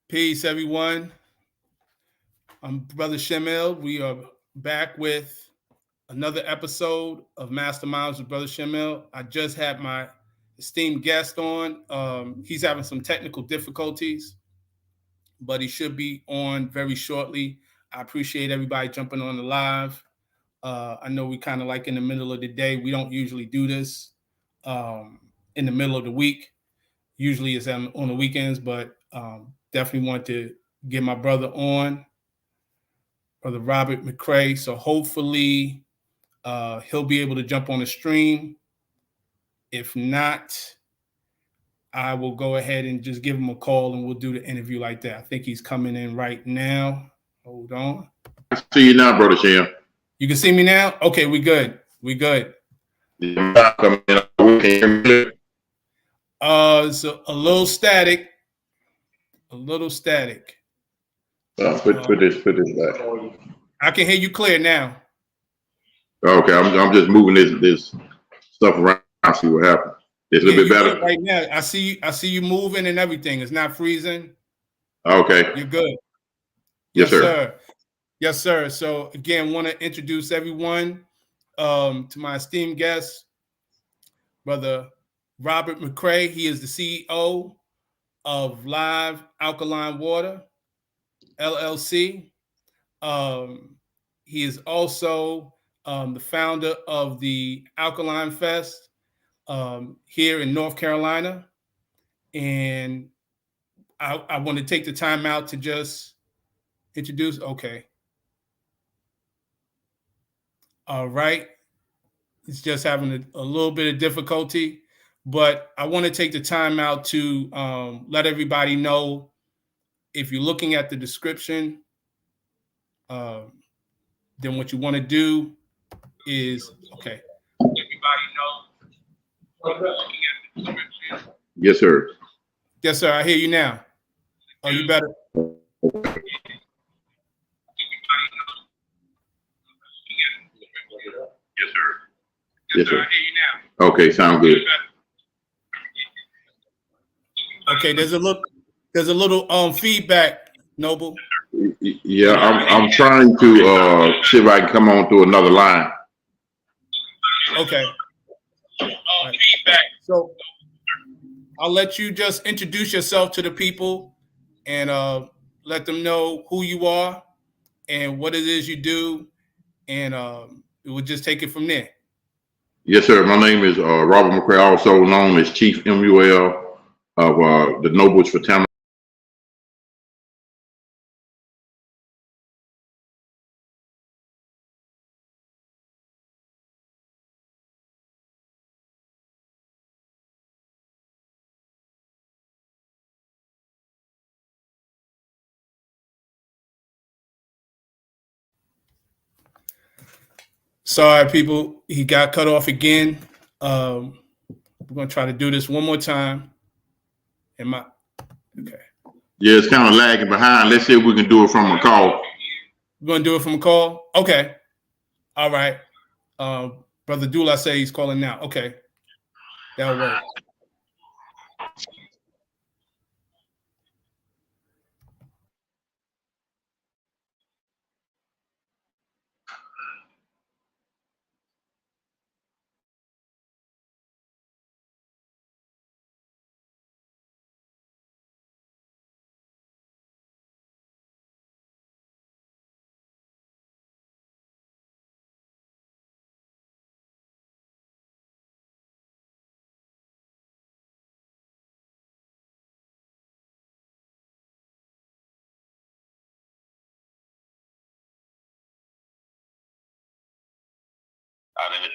Peace, everyone. I'm Brother Shem. We are back with another episode of Masterminds with Brother Shem. I just had my esteemed guest on. He's having some technical difficulties, but he should be on very shortly. I appreciate everybody jumping on the live. I know we kind of like in the middle of the day. We don't usually do this in the middle of the week. Usually it's on the weekends, but definitely want to get my brother on, Brother Robert McRae. So hopefully he'll be able to jump on the stream. If not, I will go ahead and just give him a call and we'll do the interview like that. I think he's coming in right now. Hold on. I see you now, Brother Shem. You can see me now? Okay, we good. We good. So a little static. A little static. Put this back. I can hear you clear now. Okay, I'm just moving this stuff around. See what happens. It's a little bit better right now. I see you moving and everything. It's not freezing. Okay. You're good. Yes, sir. Yes, sir. So again, want to introduce everyone to my esteemed guest, Brother Robert McRae. He is the CEO of Live Alkaline Water, LLC. He is also the founder of the Alkaline Fest here in North Carolina. And I want to take the time out to just introduce. Okay. All right. It's just having a little bit of difficulty, but I want to take the time out to let everybody know, if you're looking at the description, then what you want to do is, okay. Everybody know. Looking at the description. Yes, sir. Yes, sir. I hear you now. Oh, you better. Yes, sir. Yes, sir. I hear you now. Okay, sound good. Okay, there's a little feedback, Noble. Yeah, I'm trying to see if I can come on through another line. Okay. Feedback. So I'll let you just introduce yourself to the people and let them know who you are and what it is you do, and we'll just take it from there. Yes, sir. My name is Robert McRae, also known as Chief MUL of the Nobles for Tamil. Sorry, people. He got cut off again. We're gonna try to do this one more time. Okay? Yeah, it's kind of lagging behind. Let's see if we can do it from a call. We're gonna do it from a call. Okay. All right. Brother Dula say he's calling now. Okay. That'll work.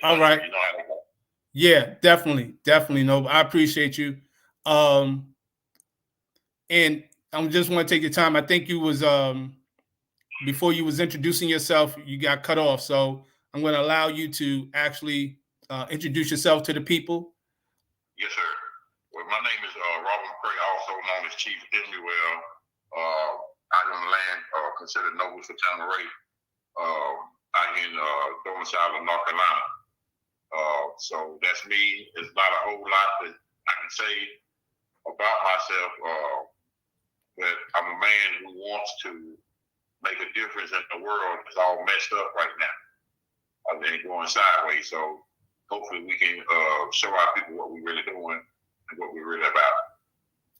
All right. Yeah, definitely. No, I appreciate you. And I just want to take your time. I think you was before you was introducing yourself, you got cut off. So I'm going to allow you to actually introduce yourself to the people. Yes, sir. Well, my name is Robert McRae, also known as Chief MUL. Out on the land considered Nobles for Tamil. Out in domicile of North Carolina. So that's me. There's not a whole lot that I can say about myself. but I'm a man who wants to make a difference in the world. It's all messed up right now. They're going sideways. So hopefully we can show our people what we're really doing and what we're really about.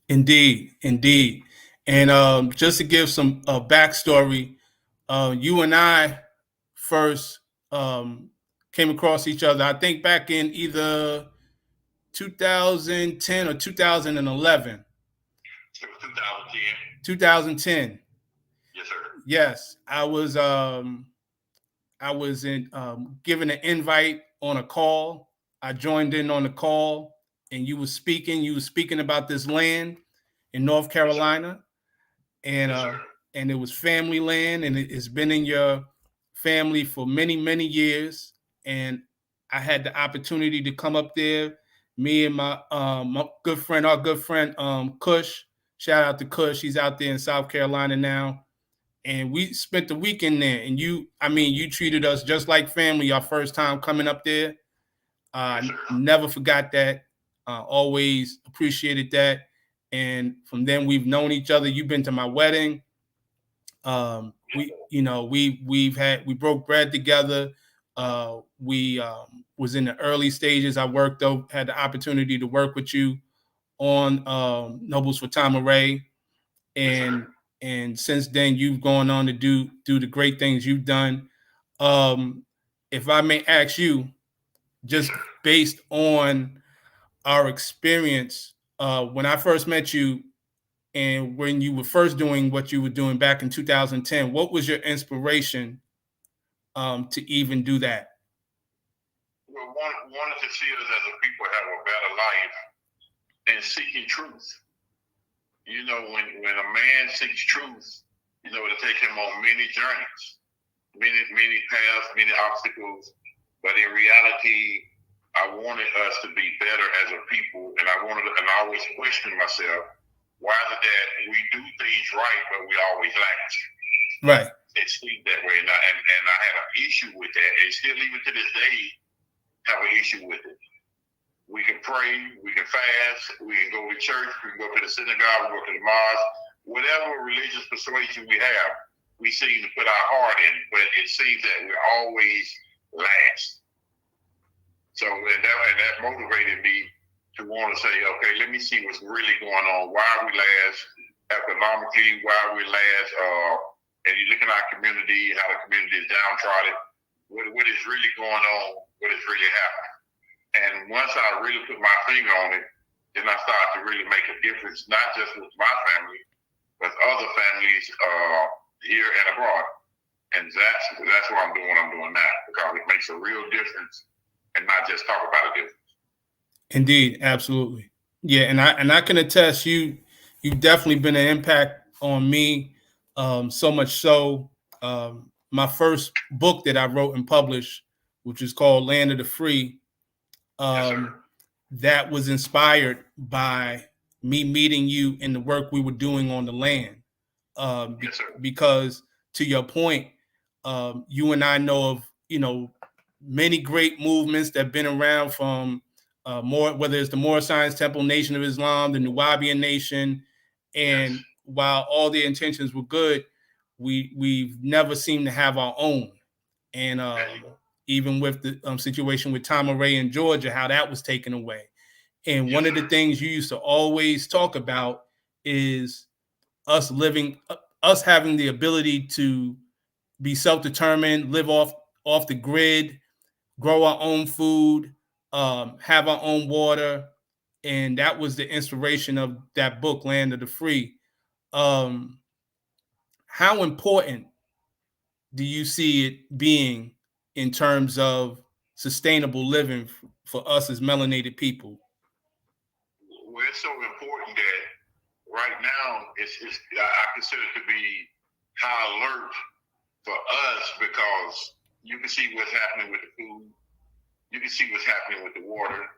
Indeed, indeed. And just to give some backstory, you and I first came across each other, I think back in either 2010 or 2011. It was 2010. 2010. Yes, sir. Yes, I was in given an invite on a call. I joined in on the call, and you were speaking. You were speaking about this land in North Carolina, and Yes, and it was family land, and it's been in your family for many, many years. And I had the opportunity to come up there. Me and my good friend, our good friend Kush. Shout out to Kush. He's out there in South Carolina now. And we spent the weekend there. And you treated us just like family our first time coming up there. Yes, Never forgot that. Always appreciated that. And from then we've known each other. You've been to my wedding. We broke bread together. We was in the early stages. Had the opportunity to work with you on Nobles for Tama Ray. And since then you've gone on to do the great things you've done. If I may ask you, just based on our experience, when I first met you and when you were first doing what you were doing back in 2010, what was your inspiration to even do that? Well, wanted to see us as a people have a better life and seeking truth. You know, when a man seeks truth, you know, it'll take him on many journeys, many paths, many obstacles. But in reality, I wanted us to be better as a people, and I always questioned myself, why is it that we do things right, but we always lack? Right. It seemed that way, and I had an issue with that, and still even to this day have an issue with it. We can pray, we can fast, we can go to church, we can go to the synagogue, we can go to the mosque, whatever religious persuasion we have, we seem to put our heart in, but it seems that we're always last. So and that motivated me to want to say, okay, let me see what's really going on. Why are we last economically? Why are we last? And you look at our community, how the community is downtrodden. What is really going on? What is really happening? And once I really put my finger on it, then I started to really make a difference, not just with my family, but other families here and abroad. And that's what I'm doing now, because it makes a real difference and not just talk about a difference. Indeed, absolutely. Yeah, and I can attest, you've definitely been an impact on me, so much so. My first book that I wrote and published, which is called Land of the Free, that was inspired by me meeting you and the work we were doing on the land. Because to your point, you and I know of, many great movements that have been around from whether it's the Moorish Science Temple, Nation of Islam, the Nuwaubian Nation. And while all the intentions were good, we've never seemed to have our own. And even with the situation with Tama Ray in Georgia, how that was taken away. And one of the things you used to always talk about is us having the ability to be self-determined, live off the grid, grow our own food, have our own water. And that was the inspiration of that book, Land of the Free. How important do you see it being in terms of sustainable living for us as melanated people? Well, it's so important that right now I consider it to be high alert for us, because you can see what's happening with the food, you can see what's happening with the water,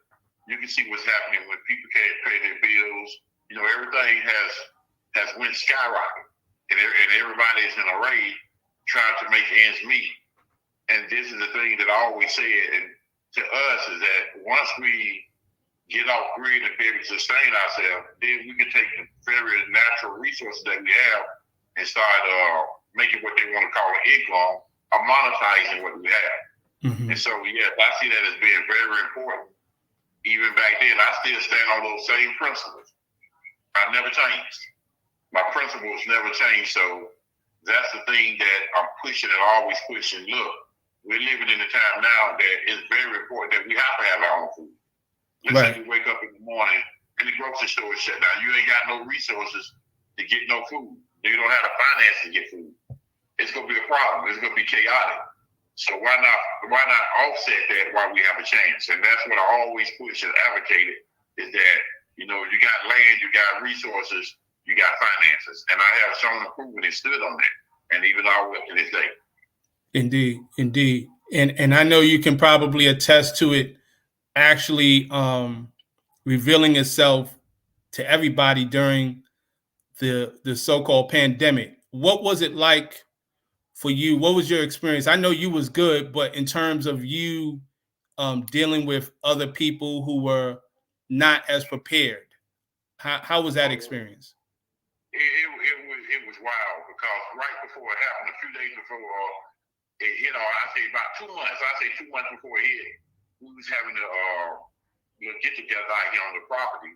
you can see what's happening when people can't pay their bills. You know, everything has went skyrocket, and everybody's in a race trying to make ends meet. And this is the thing that I always said, and to us, is that once we get off grid and be able to sustain ourselves, then we can take the very various natural resources that we have and start making what they want to call an income or monetizing what we have. Mm-hmm. And so, yes, I see that as being very, very important. Even back then, I still stand on those same principles. I never changed. My principles never changed. So that's the thing that I'm pushing and always pushing. Look, we're living in a time now that it's very important that we have to have our own food. Let's say we wake up in the morning and the grocery store is shut down. You ain't got no resources to get no food. You don't have the finance to get food. It's going to be a problem. It's going to be chaotic. So why not offset that while we have a chance? And that's what I always push and advocated is that, you got land, you got resources, you got finances. And I have shown and proven and stood on that. And even all up to this day. Indeed. And I know you can probably attest to it actually revealing itself to everybody during the so-called pandemic. What was it like for you? What was your experience? I know you was good, but in terms of you dealing with other people who were not as prepared, how was that experience? It was wild because right before it happened, a few days before it hit, I say about 2 months. I say 2 months before it hit, we was having a get together out here on the property,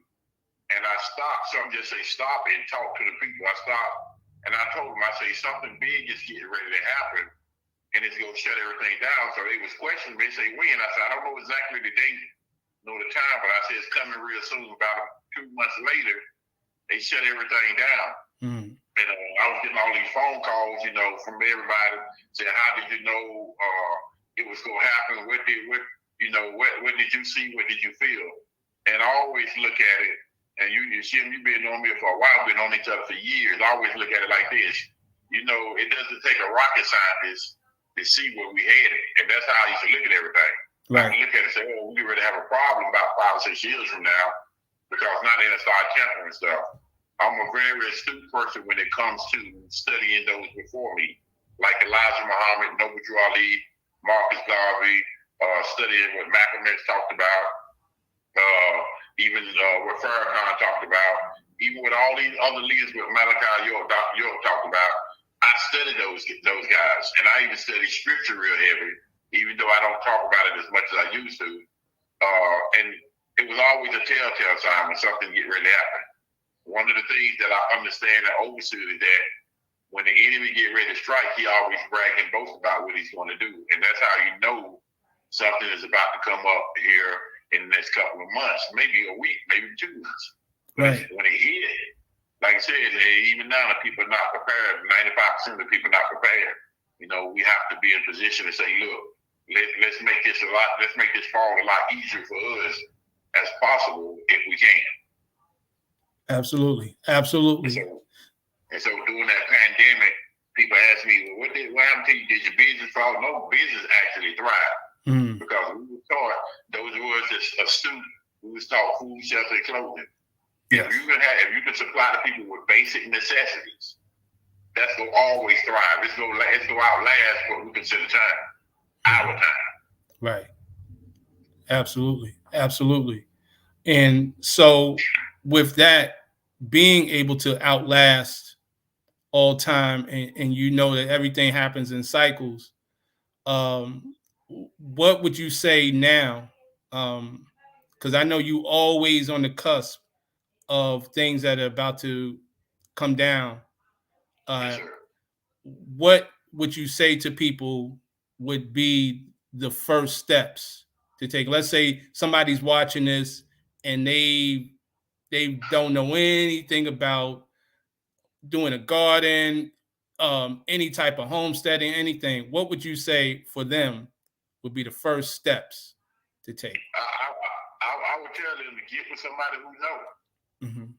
and I stopped. So I'm just say stop and talk to the people. I stopped. And I told them, I say, something big is getting ready to happen, and it's going to shut everything down. So they was questioning me. They say, when? I said, I don't know exactly the date, nor the time, but I said, it's coming real soon. About 2 months later, they shut everything down. Mm. And I was getting all these phone calls, from everybody saying, how did you know it was going to happen? What did you see? What did you feel? And I always look at it. And Shem, you've been on me for a while, been on each other for years. I always look at it like this. It doesn't take a rocket scientist to see where we headed. And that's how I used to look at everything. Right. I look at it and say, oh, we already have a problem about 5 or 6 years from now because now they're going to start tampering stuff. I'm a very astute person when it comes to studying those before me, like Elijah Muhammad, Noble Drew Ali, Marcus Garvey, studying what Malcolm X talked about, even what Farrakhan talked about, even with all these other leaders, what Malachi York talked about. I studied those guys, and I even studied scripture real heavy, even though I don't talk about it as much as I used to. And it was always a telltale sign when something get ready to happen. One of the things that I understand and overstood is that when the enemy get ready to strike, he always brag and boast about what he's going to do, and that's how you know something is about to come up here in the next couple of months, maybe a week, maybe 2 months. Right. When it hit, like I said, even now the people are not prepared. 95% of the people are not prepared. We have to be in position to say, look, let's make this fall a lot easier for us as possible if we can. Absolutely. And so during that pandemic, people ask me, well, what happened to you? Did your business fall? No, business actually thrived. Mm. Because we were taught, those of us that's astute, we was taught food, shelter, and clothing. Yes. If you can supply the people with basic necessities, that's gonna always thrive. It's gonna outlast what we consider time, our time. Right. Absolutely. And so with that, being able to outlast all time, and that everything happens in cycles, what would you say now? Because I know you always on the cusp of things that are about to come down. Yes, sir. What would you say to people would be the first steps to take? Let's say somebody's watching this and they don't know anything about doing a garden, any type of homesteading, anything. What would you say for them would be the first steps to take? I would tell them to get with somebody who knows. Mm-hmm.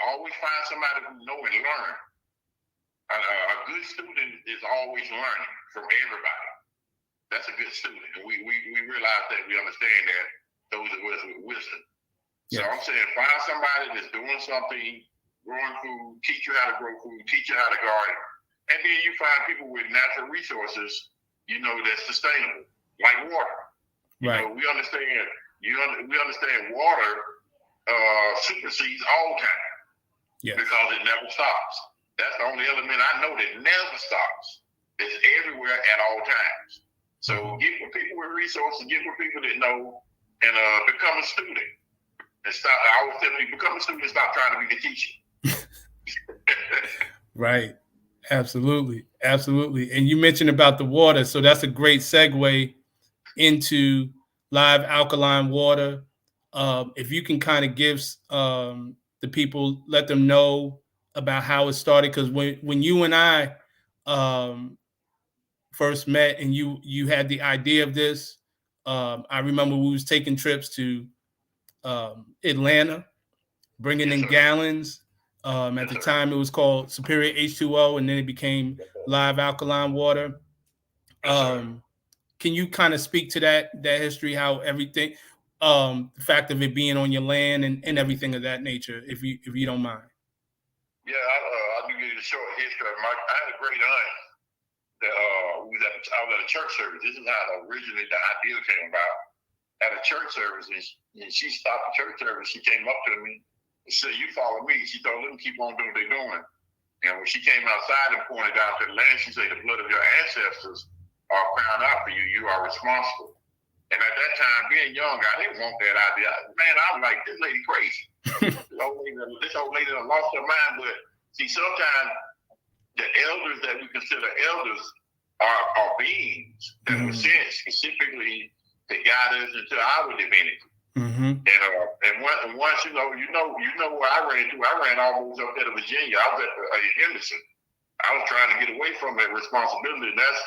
Always find somebody who know and learn. A good student is always learning from everybody. That's a good student. And we realize that, we understand that, those of us with wisdom. Yes. So I'm saying find somebody that's doing something, growing food, teach you how to grow food, teach you how to garden. And then you find people with natural resources, that's sustainable, like water. Right. We understand water supersedes all time. Yes. Because it never stops. That's the only element I know that never stops. It's everywhere at all times. So get with people with resources, get with people that know, and become a student. And stop. I always tell people, become a student and stop trying to be the teacher. Right. Absolutely. Absolutely. And you mentioned about the water. So that's a great segue into live alkaline water. If you can kind of give the people, let them know about how it started. Because when you and I first met and you had the idea of this, I remember we was taking trips to Atlanta, bringing in gallons. At the time, it was called Superior H2O, and then it became live alkaline water. Can you kind of speak to that history, how everything, the fact of it being on your land and everything of that nature, if you don't mind? Yeah, I'll give you the short history. I had a great aunt that I was at a church service. This is how originally the idea came about. At a church service, and she stopped the church service. She came up to me and said, "You follow me." She told them to keep on doing what they're doing. And when she came outside and pointed out to the land, she said, "The blood of your ancestors are crying out for you. You are responsible." And at that time, being young, I didn't want that idea. Man, I'm like, this lady crazy. This old lady done lost her mind. But see, sometimes the elders that we consider elders are beings that were sent specifically to guide us into our divinity. And once you know where I ran to. I ran almost up there to Virginia. I was at Henderson. I was trying to get away from that responsibility. And that's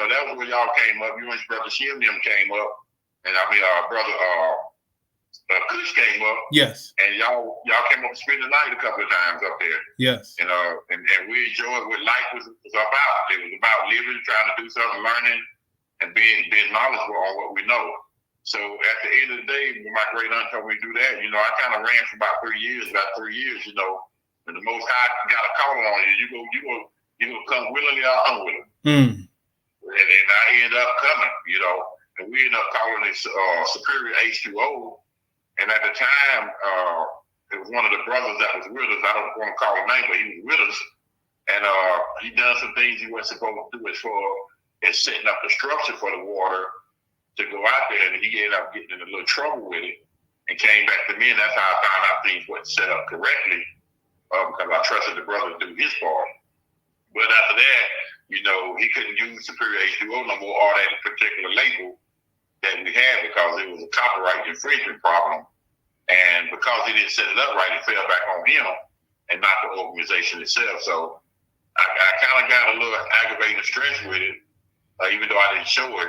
that was where y'all came up. You and Brother Shem them came up, and brother Kush came up. Yes. And y'all came up and spent the night a couple of times up there. Yes. And we enjoyed what life was about. It was about living, trying to do something, learning, and being knowledgeable on what we know. So at the end of the day, when my great aunt told me to do that, I kind of ran for about 3 years. When the Most High got a call on you, you go come willingly or unwillingly. And I ended up coming, and we ended up calling it Superior H2O. And at the time, it was one of the brothers that was with us. I don't want to call his name, but he was with us. And he done some things he wasn't supposed to do as far as setting up the structure for the water to go out there. And he ended up getting in a little trouble with it and came back to me. And that's how I found out things weren't set up correctly because I trusted the brother to do his part. But after that, he couldn't use Superior H2O no more, or that particular label that we had, because it was a copyright infringement problem. And because he didn't set it up right, it fell back on him and not the organization itself. So I kind of got a little aggravating stress with it, even though I didn't show it.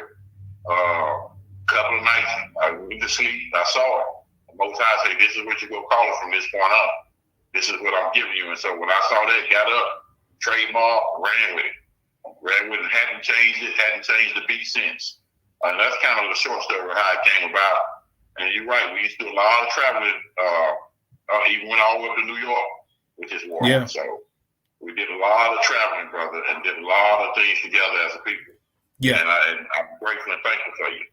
Couple of nights, I went to sleep, I saw it. The Most High said, "This is what you're going to call it from this point on. This is what I'm giving you." And so when I saw that, got up, trademark, ran with it. Hadn't changed the beat since. And that's kind of the short story of how it came about. And you're right, we used to do a lot of traveling. Even went all the way up to New York with this war. Yeah. So we did a lot of traveling, brother, and did a lot of things together as a people. Yeah. And I'm grateful and thankful for you.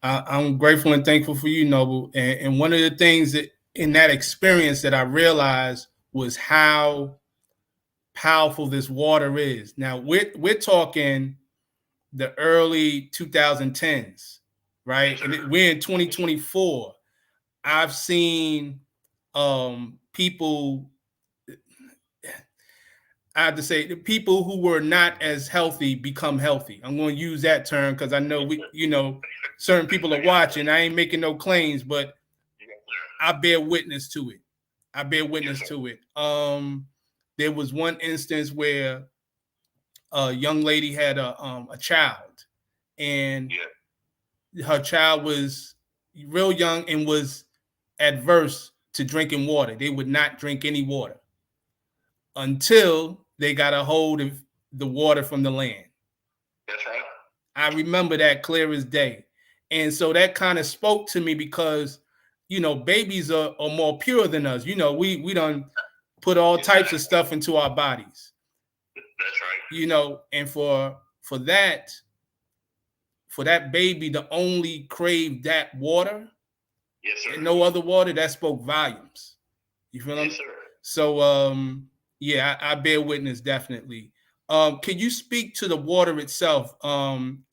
I'm grateful and thankful for you, Noble. And one of the things that in that experience that I realized was how powerful this water is. Now we're talking the early 2010s, right? And we're in 2024. I've seen people, I have to say, the people who were not as healthy become healthy. I'm going to use that term because I know certain people are watching. I ain't making no claims, but I bear witness to it. There was one instance where a young lady had a child, and her child was real young and was adverse to drinking water. They would not drink any water until they got a hold of the water from the land. That's right. I remember that clear as day. And so that kind of spoke to me because, babies are more pure than us. We done put all types of stuff into our bodies. That's right. And for that baby to only crave that water, yes, sir, and no other water, that spoke volumes. You feel yes, me? Sir. So yeah, I bear witness definitely. Can you speak to the water itself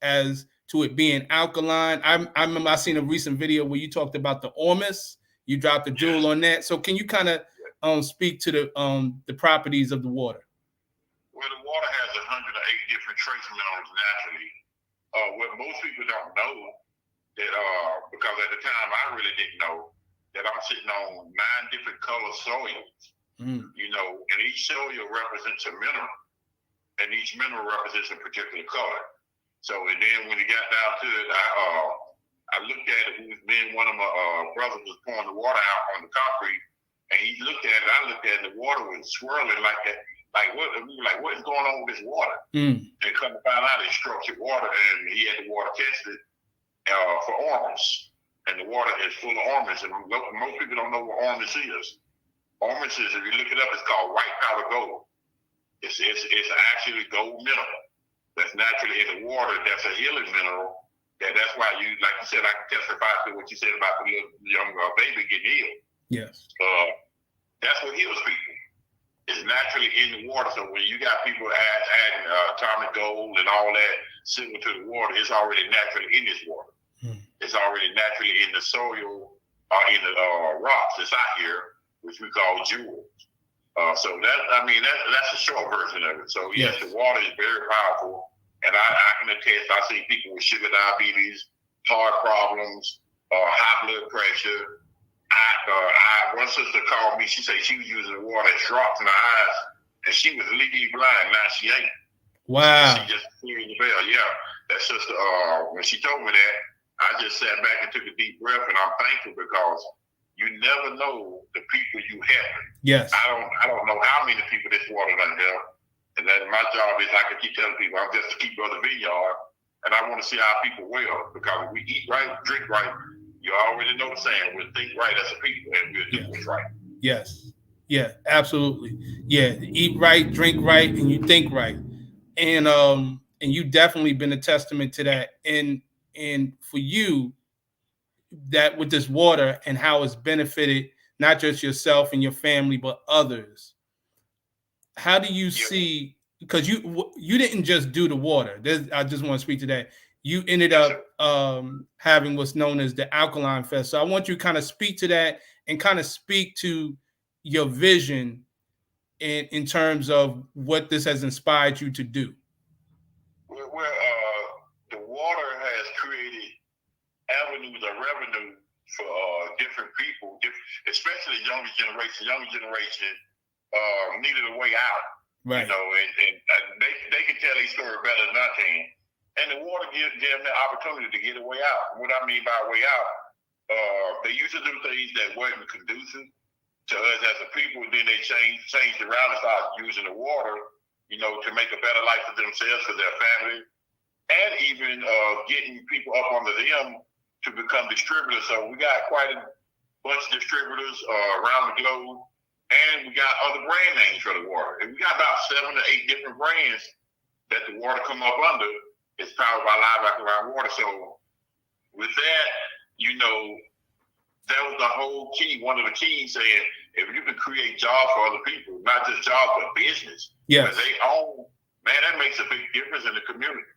as to it being alkaline? I remember I seen a recent video where you talked about the ormus. You dropped a jewel on that. So can you kind of speak to the properties of the water? Well, the water has 108 different trace minerals naturally. What most people don't know that because at the time I really didn't know that I'm sitting on 9 different color soils. You know, and each soil represents a mineral, and each mineral represents a particular color. So, and then when it got down to it, I looked at it. Then one of my brothers was pouring the water out on the concrete, and he looked at it. I looked at it. The water was swirling like that. Like what? We were like, what is going on with this water? And come to find out, it's structured water, and he had the water tested for ormus, and the water is full of ormus. And most people don't know what ormus is. Ormus is, if you look it up, it's called white powder gold. It's actually gold mineral that's naturally in the water. That's a healing mineral. That's why you, like you said, I can testify to what you said about the little young baby getting healed. Yes. That's what heals people. It's naturally in the water. So when you got people adding atomic gold and all that similar to the water, it's already naturally in this water. It's already naturally in the soil or in the rocks that's out here, which we call jewels. So that's a short version of it. So yes, the water is very powerful, and I can attest. I see people with sugar diabetes, heart problems, high blood pressure. One sister called me. She said she was using the water, drops in her eyes, and she was legally blind. Now she ain't. Wow. She just cleared the bell. Yeah, that sister. When she told me that, I just sat back and took a deep breath, and I'm thankful because you never know the people you help. Yes. I don't know how many people this water done help. And that my job is I can keep telling people I'm just to keep brother vineyard, and I want to see our people well, because if we eat right, drink right, you already know the saying, we'll think right as a people and we'll do what's right. Yes. Yeah, absolutely. Yeah. Eat right, drink right, and you think right. And you definitely been a testament to that. And for you, that with this water and how it's benefited not just yourself and your family but others, how do you see, because you didn't just do the water, I just want to speak to that. You ended up having what's known as the Alkaline Fest. So I want you to kind of speak to that and kind of speak to your vision in terms of what this has inspired you to do. Well, the water has created avenues of revenue for different people, especially younger generation. Younger generation needed a way out, right? You know, and they can tell their story better than I can. And the water gives them the opportunity to get a way out. What I mean by way out, they used to do things that weren't conducive to us as a people. Then they changed around and started using the water, you know, to make a better life for themselves, for their family, and even getting people up under them to become distributors. So we got quite a bunch of distributors around the globe, and we got other brand names for the water. And we got about 7 to 8 different brands that the water come up under. It's powered by live alkaline water. So with that, you know, that was the whole key. One of the keys saying, if you can create jobs for other people, not just jobs, but business, yes, they own, man, that makes a big difference in the community.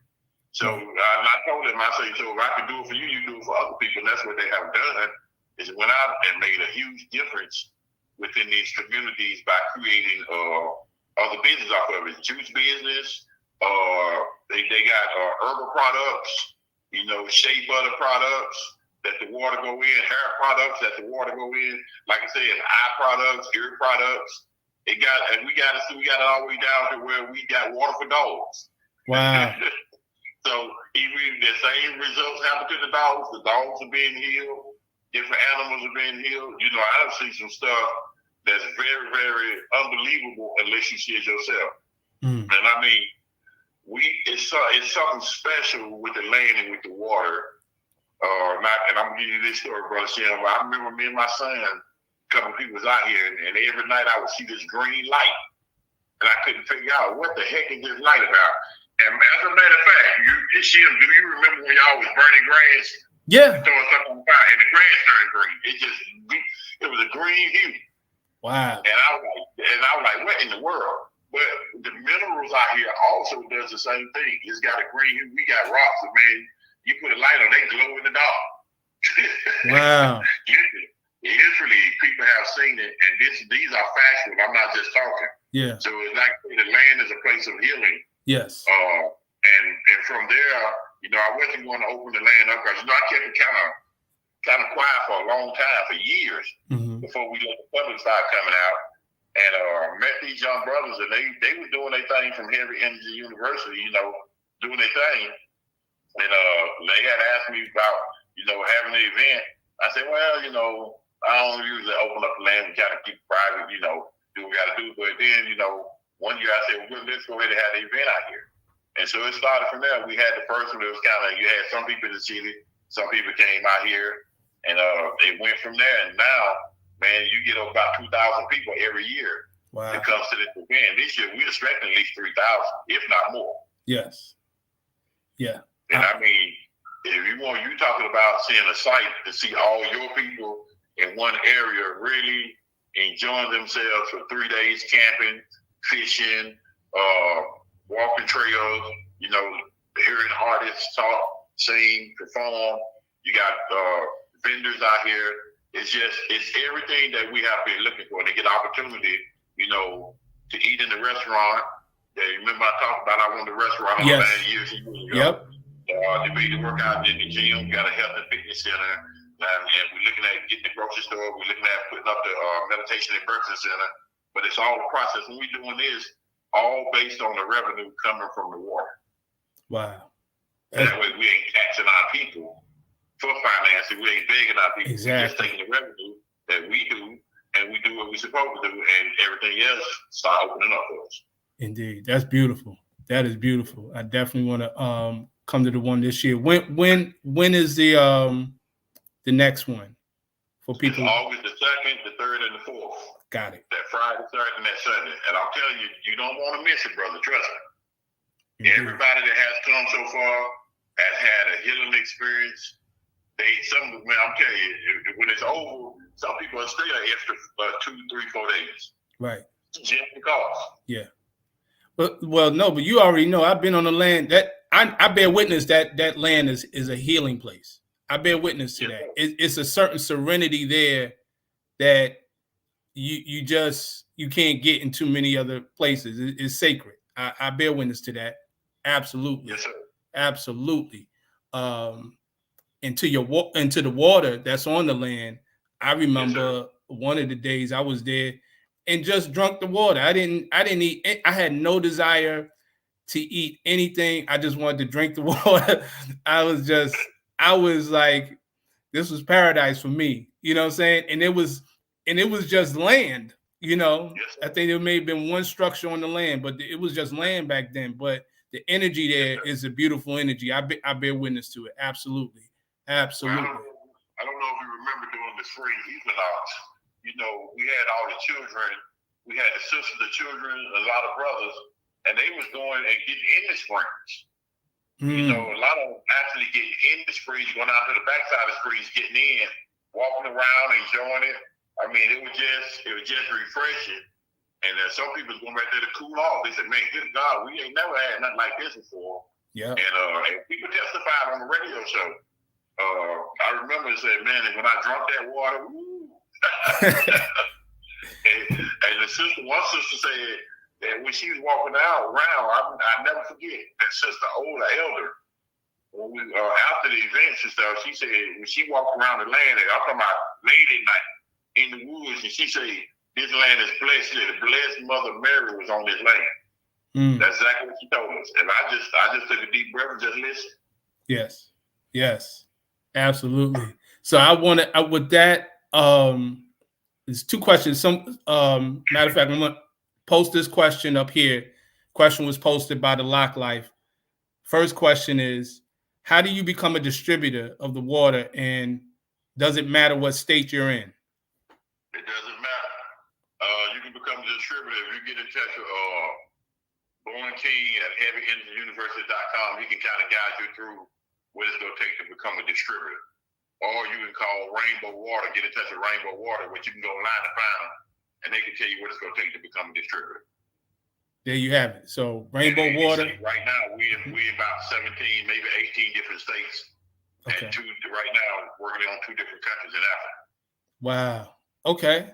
So I told them, I say, so if I can do it for you, you do it for other people. And that's what they have done, is went out and made a huge difference within these communities by creating other business off of it. Juice business, they got herbal products, you know, shea butter products that the water go in, hair products that the water go in. Like I said, eye products, ear products. We got it all the way down to where we got water for dogs. Wow. So even the same results happen to the dogs are being healed, different animals are being healed. You know, I've seen some stuff that's very, very unbelievable unless you see it yourself. And I mean, it's something special with the land and with the water. And I'm gonna give you this story, Brother Shem. I remember me and my son, a couple of people was out here, and every night I would see this green light, and I couldn't figure out what the heck is this light about. And as a matter of fact, Shem, do you remember when y'all was burning grass? Yeah. Throwing stuff on fire, and the grass turned green. It was a green hue. Wow. And I was like, what in the world? But the minerals out here also does the same thing. It's got a green. We got rocks, and man, you put a light on, they glow in the dark. Wow. Literally, people have seen it, and these are factual. I'm not just talking. Yeah. So it's like the land is a place of healing. Yes. And from there, I wasn't going to open the land up because I kept it kind of quiet for a long time, for years, before we let the public start coming out. And met these young brothers, and they were doing their thing from Heavy Energy University, doing their thing. And they had asked me about, having an event. I said, well, I don't usually open up the land. We kind of keep it private, do what we got to do. But then, one year I said, well, let's go ahead and have the event out here. And so it started from there. We had the first one that was you had some people in the city, some people came out here, and it went from there. And now, man, you get about 2,000 people every year that comes to this event. This year, we're expecting at least 3,000, if not more. Yes. Yeah. And I mean, if you talking about seeing a site to see all your people in one area really enjoying themselves for 3 days, camping, fishing, walking trails, hearing artists talk, sing, perform. You got vendors out here. It's everything that we have been looking for. They get opportunity, to eat in the restaurant. Remember I talked about I wanted a restaurant on the land years ago. Yep. To be able to work out in the gym, got a health and fitness center. And we're looking at getting the grocery store. We're looking at putting up the meditation and birthing center. But it's all the process. When we're doing this, all based on the revenue coming from the water. Wow. That way we ain't taxing our people for financing. We ain't begging our people. Exactly. We're just taking the revenue that we do, and we do what we're supposed to do, and everything else start opening up for us. Indeed. That's beautiful. That is beautiful. I definitely want to come to the one this year. When is the next one for people? It's August the 2nd, the 3rd, and the 4th. Got it. That Friday, Saturday, and that Sunday. And I'm telling you, you don't want to miss it, brother. Trust me. Indeed. Everybody that has come so far has had a healing experience. I'm telling you, when it's over, some people are still an extra 2, 3, 4 days. Right. Just because. Yeah. But you already know. I've been on the land that I bear witness that land is a healing place. I bear witness to that. It's a certain serenity there that you can't get in too many other places. It's sacred. I bear witness to that. Absolutely. Yes, sir. Absolutely. Into the water that's on the land. I remember one of the days I was there and just drunk the water. I didn't eat. I had no desire to eat anything. I just wanted to drink the water. I was like, this was paradise for me. You know what I'm saying? And it was just land. I think there may have been one structure on the land, but it was just land back then. But the energy there is a beautiful energy. I bear witness to it. Absolutely. Absolutely. Well, I don't know if you remember doing the spring equinox. We had all the children. We had the sisters, the children, a lot of brothers, and they was going and getting in the springs. A lot of them actually getting in the springs, going out to the backside of the springs, getting in, walking around, enjoying it. I mean, it was just refreshing. And some people was going right there to cool off. They said, man, good God, we ain't never had nothing like this before. Yeah. And people testified on the radio show. I remember they said, man, when I drank that water, woo. and one sister said that when she was walking around, I never forget that sister, older elder, when we after the events and stuff, she said when she walked around the land, and I'm talking about late at night in the woods, and she said, this land is blessed. She said, the blessed Mother Mary was on this land. That's exactly what she told us. And I just took a deep breath and just listened. Yes. Yes. Absolutely. So I want to, with that, there's two questions. Matter of fact, I'm going to post this question up here. Question was posted by the Lock Life. First question is, how do you become a distributor of the water, and does it matter what state you're in? It doesn't matter. You can become a distributor if you get in touch with Born King at HeavyEnergyUniversity.com. He can kind of guide you through what it's going to take to become a distributor. Or you can call Rainbow Water, get in touch with Rainbow Water, which you can go online and find them. and they can tell you what it's going to take to become a distributor. There you have it. So Rainbow Water. Right now, we in about 17, maybe 18 different states. Okay. And right now, working on 2 different countries in Africa. Wow. Okay.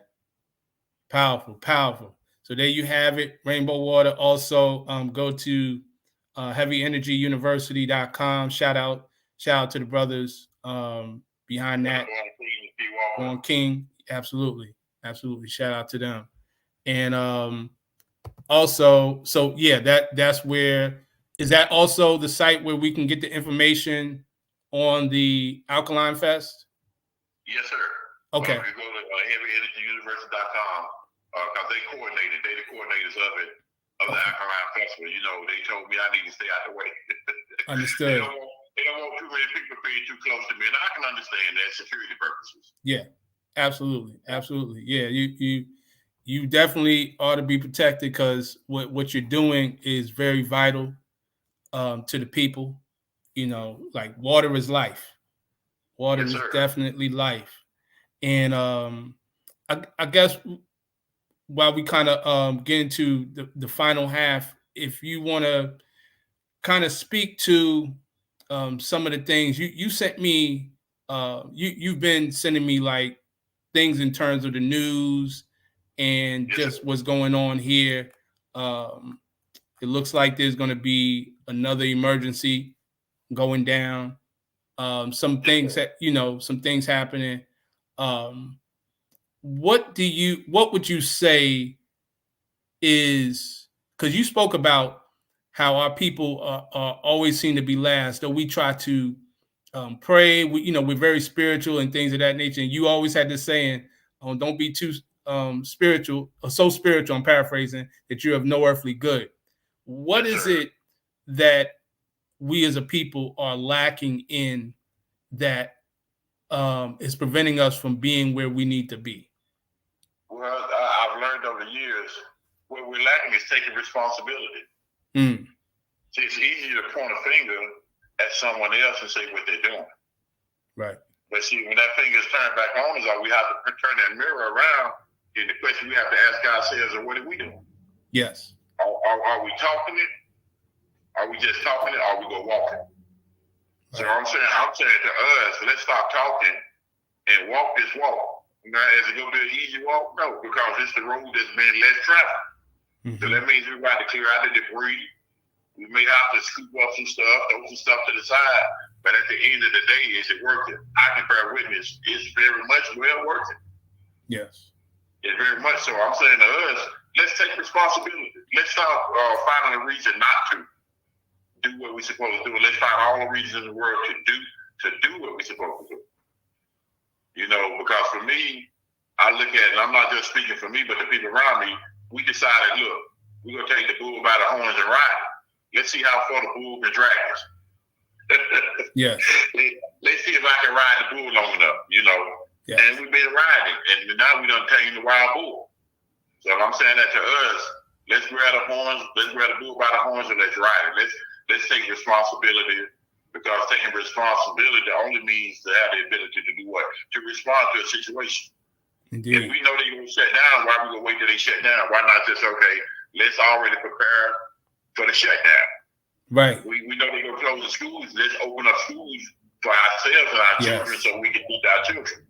Powerful, powerful. So there you have it. Rainbow Water. Also, go to heavyenergyuniversity.com. Shout out to the brothers behind that. On King. Absolutely. Shout out to them. And also, so yeah, that's where, is that also the site where we can get the information on the Alkaline Fest? Yes, sir. Okay. If you go to heavyenergyuniversity.com, because they the coordinators of it, of the Alkaline Festival. You know, they told me I need to stay out the way. Understood. They don't want too many people being too close to me, and I can understand that, security purposes. Yeah, absolutely. Yeah, you definitely ought to be protected, because what you're doing is very vital to the people. You know, like water is life. Water is definitely life. And I guess while we kind of get into the final half, if you want to kind of speak to some of the things you sent me, you've been sending me like things in terms of the news and just what's going on here. It looks like there's going to be another emergency going down. Some things happening. What would you say is, because you spoke about how our people are always seem to be last, though we try to pray, we're very spiritual and things of that nature. And you always had this saying, don't be too spiritual, or so spiritual, I'm paraphrasing, that you're of no earthly good. What is it that we as a people are lacking in that is preventing us from being where we need to be? Well, I've learned over the years, what we're lacking is taking responsibility. See, it's easy to point a finger at someone else and say what they're doing. Right. But see, when that finger is turned back on us, we have to turn that mirror around, and the question we have to ask ourselves is, what are we doing? Yes. Are we talking it? Are we just talking it? Or are we going to walk it? Right. So I'm saying to us, let's stop talking and walk this walk. Now, is it going to be an easy walk? No, because it's the road that's been less traveled. So that means we're about to clear out the debris. We may have to scoop up some stuff, throw some stuff to the side, but at the end of the day, is it worth it? I can bear witness. It's very much well worth it. Yes. It's very much so. I'm saying to us, let's take responsibility. Let's stop finding a reason not to do what we're supposed to do. Let's find all the reasons in the world to do what we're supposed to do. You know, because for me, I look at it, and I'm not just speaking for me, but the people around me, we decided, look, we're going to take the bull by the horns and ride it. Let's see how far the bull can drag us. Yes. Let's see if I can ride the bull long enough, you know. Yes. And we've been riding, and now we done tamed the wild bull. So I'm saying that to us, let's grab the horns, let's grab the bull by the horns, and let's ride it. Let's take responsibility, because taking responsibility only means to have the ability to do what? To respond to a situation. Indeed. If we know they're going to shut down, why we going to wait till they shut down? Why not just, okay, let's already prepare for the shutdown? Right. We know they're going to close the schools. Let's open up schools for ourselves and our children, so we can teach our children.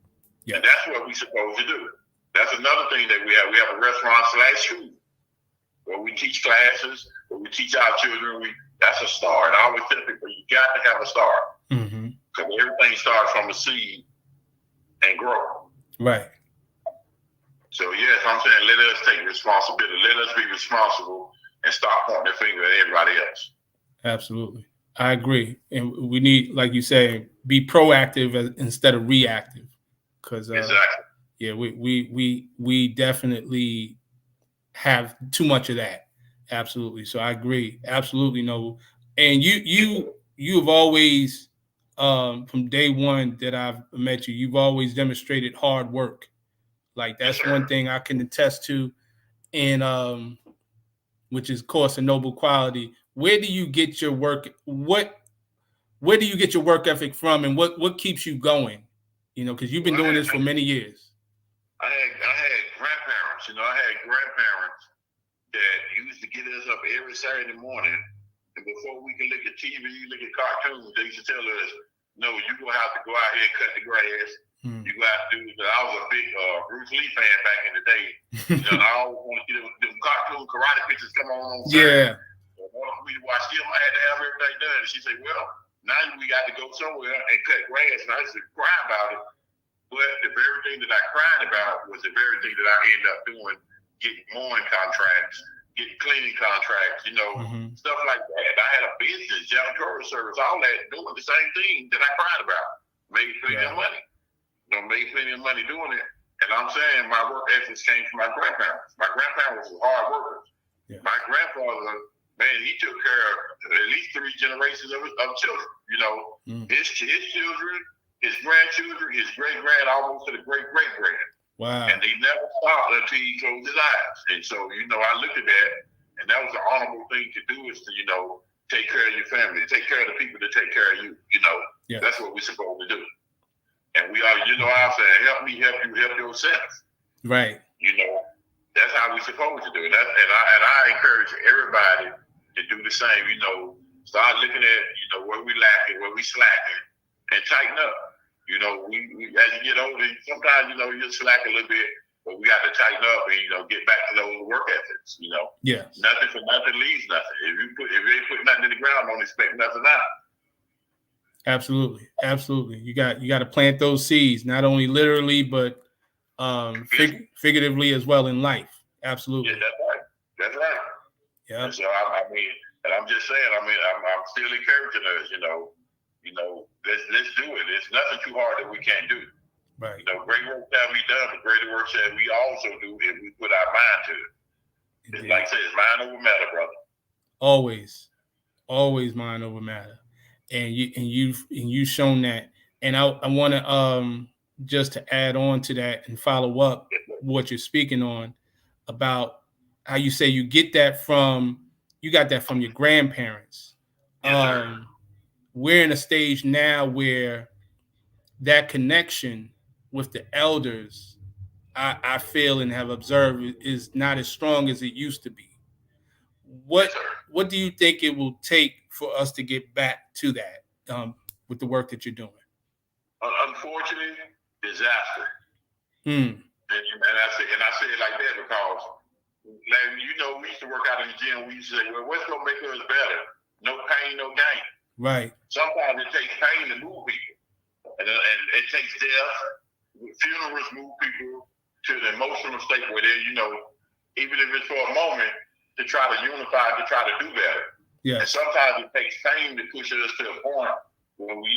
Yes. And that's what we're supposed to do. That's another thing that we have. We have a restaurant/school where we teach classes, where we teach our children. That's a start. I always tell people, you got to have a start. Because everything starts from a seed and grow. Right. So, yes, I'm saying let us take responsibility. Let us be responsible and stop pointing the finger at everybody else. Absolutely. I agree. And we need, like you say, be proactive instead of reactive. Because exactly. Yeah, we definitely have too much of that. Absolutely. So I agree. Absolutely, Noble. And you've always, from day one that I've met you, you've always demonstrated hard work. Like that's one thing I can attest to, and which is, of course, a noble quality. Where do you get your work? Where do you get your work ethic from, and what keeps you going? You know, because you've been doing this for many years. I had grandparents, You know, I had grandparents that used to get us up every Saturday morning, and before we can look at TV, look at cartoons, they used to tell us, no, you're going to have to go out here and cut the grass. You got to do. I was a big Bruce Lee fan back in the day. You know, and I always want to get them cartoon karate pictures come on Saturday. Yeah. So in order for me to watch them, I had to have everything done. And she said, well, now we got to go somewhere and cut grass. And I used to cry about it. But the very thing that I cried about was the very thing that I ended up doing, getting mowing contracts, getting cleaning contracts, you know, stuff like that. I had a business, janitorial service, all that, doing the same thing that I cried about. Made plenty of money. You know, made plenty of money doing it. And I'm saying my work ethics came from my grandparents. My grandparents were hard workers. Yeah. My grandfather, man, he took care of at least 3 generations of children. You know, his children, his grandchildren, his great-grand, almost to the great-great-grand. Wow. And he never stopped until he closed his eyes. And so, you know, I looked at that, and that was the honorable thing to do, is to, you know, take care of your family, take care of the people that take care of you. You know, that's what we're supposed to do. And we are, you know, I'm saying, help me, help you, help yourself. Right. You know, that's how we're supposed to do it. And I encourage everybody to do the same. You know, start looking at, you know, where we lacking, where we slacking, and tighten up. You know, we as you get older, sometimes, you know, you slack a little bit, but we got to tighten up and, you know, get back to those work ethics. You know, nothing for nothing leaves nothing. If you ain't put nothing in the ground, don't expect nothing out. Absolutely. You got to plant those seeds, not only literally, but figuratively as well in life. Absolutely. Yeah, that's right. Yeah. And so I mean, and I'm just saying, I mean, I'm still encouraging us, you know, let's do it. There's nothing too hard that we can't do. Right. You know, great work shall be done, but greater work shall we also do if we put our mind to it. It's like I said, it's mind over matter, brother. Always mind over matter. And you've shown that. And I want to just to add on to that and follow up what you're speaking on about how you say you got that from your grandparents. We're in a stage now where that connection with the elders, I feel and have observed, is not as strong as it used to be. What do you think it will take for us to get back to that with the work that you're doing? Unfortunately, disaster. And I say it like that because, like, you know, we used to work out in the gym. We used to say, well, what's going to make us better? No pain, no gain. Right. Sometimes it takes pain to move people. And it takes death. Funerals move people to the emotional state where they're, you know, even if it's for a moment, to try to unify, to try to do better. Yeah. And sometimes it takes pain to push us to a point where we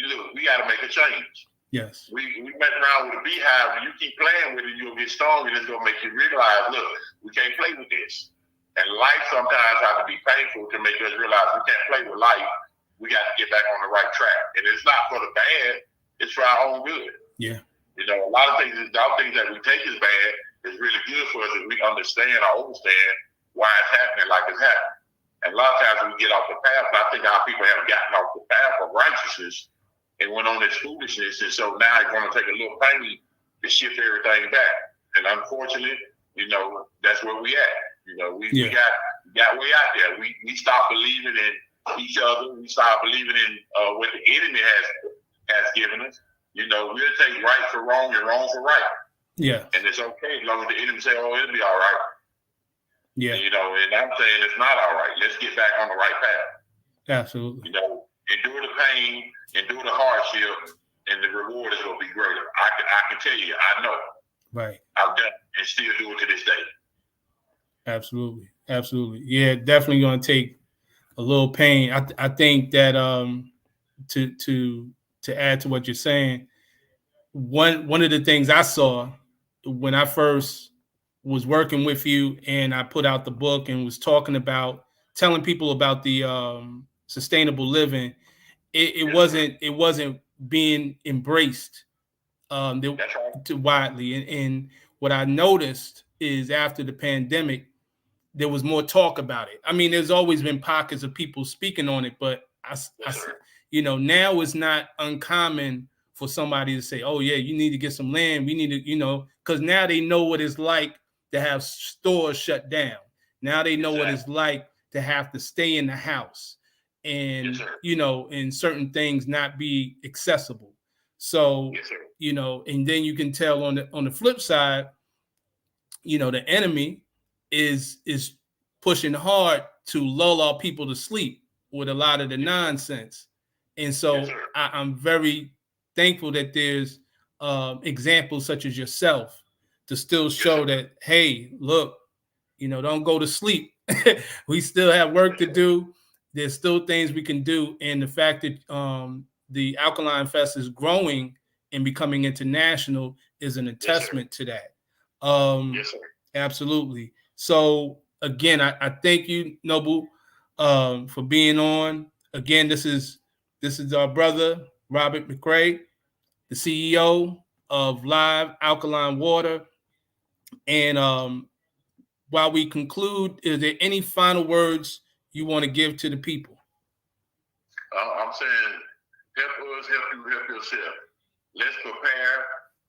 got to make a change. Yes. We mess around with a beehive, and you keep playing with it, you'll get stronger, and it's going to make you realize, look, we can't play with this. And life sometimes has to be painful to make us realize we can't play with life. We got to get back on the right track. And it's not for the bad, it's for our own good. Yeah. You know, a lot of things that we take as bad is really good for us if we understand or understand why it's happening like it's happening. And a lot of times we get off the path, and I think our people have gotten off the path of righteousness and went on this foolishness, and so now it's going to take a little pain to shift everything back. And unfortunately, you know, that's where we at. You know, we got way out there. We stopped believing in each other. We stopped believing in what the enemy has given us. You know, we'll take right for wrong and wrong for right. Yeah. And it's okay as long as the enemy say, oh, it'll be all right. Yeah. You know, and I'm saying it's not all right. Let's get back on the right path. Absolutely. You know, endure the pain, endure the hardship, and the reward is going to be greater. I can tell you, I know. Right. I've done it and still do it to this day. Absolutely. Yeah, definitely going to take a little pain. I think that to add to what you're saying, one of the things I saw when I first was working with you and I put out the book and was telling people about the sustainable living, it wasn't being embraced widely. And what I noticed is after the pandemic, there was more talk about it. I mean, there's always been pockets of people speaking on it, but now it's not uncommon for somebody to say, oh yeah, you need to get some land. We need to, because now they know what it's like to have stores shut down. Now they know what Exactly. it's like to have to stay in the house and, Yes, sir. you know, and certain things not be accessible. So, Yes, sir. you know, and then you can tell on the flip side, you know, the enemy is pushing hard to lull our people to sleep with a lot of the nonsense. And so Yes, sir. I'm very thankful that there's examples such as yourself to still show sir. that, hey, look, you know, don't go to sleep. We still have work to do. There's still things we can do. And the fact that the Alkaline Fest is growing and becoming international is an attestament to that. Yes, sir. Absolutely. So again, I thank you, Noble, for being on. Again, this is our brother, Robert McRae, the CEO of Live Alkaline Water. And while we conclude, is there any final words you want to give to the people? I'm saying, help us, help you, help yourself. Let's prepare.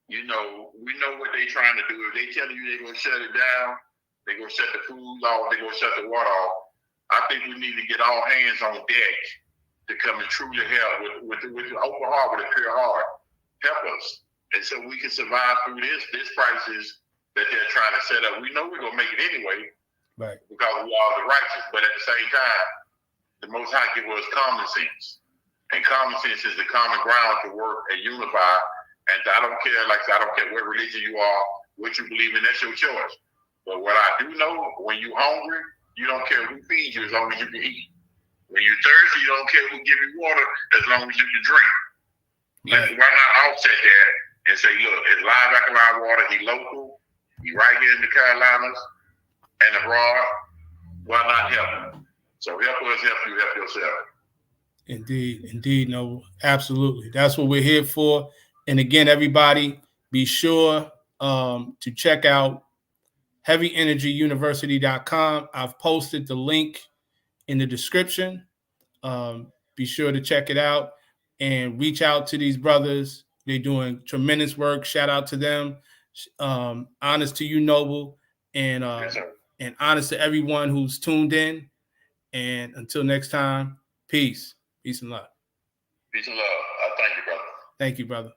You know, we know what they're trying to do. If they telling you they're going to shut it down, they're going to shut the food off, they're going to shut the water off. I think we need to get all hands on deck to come and truly help with an open heart, with a pure heart. Help us. And so we can survive through this crisis that they're trying to set up. We know we're going to make it anyway, right? Because we are the righteous. But at the same time, the Most High give us common sense. And common sense is the common ground to work and unify. And I don't care, like I said, I don't care what religion you are, what you believe in, that's your choice. But what I do know, when you're hungry, you don't care who feeds you as long as you can eat. When you're thirsty, you don't care who give you water as long as you can drink. Right. Why not offset that and say, look, it's Live Alkaline Water, he local, he right here in the Carolinas and abroad. Why not help him? So help us, help you, help yourself. Indeed, no, absolutely. That's what we're here for. And again, everybody, be sure to check out heavyenergyuniversity.com. I've posted the link in the description. Be sure to check it out and reach out to these brothers. They're doing tremendous work. Shout out to them. Honest to you, Noble, and and honest to everyone who's tuned in. And until next time, peace. Peace and love. Peace and love. Thank you, brother. Thank you, brother.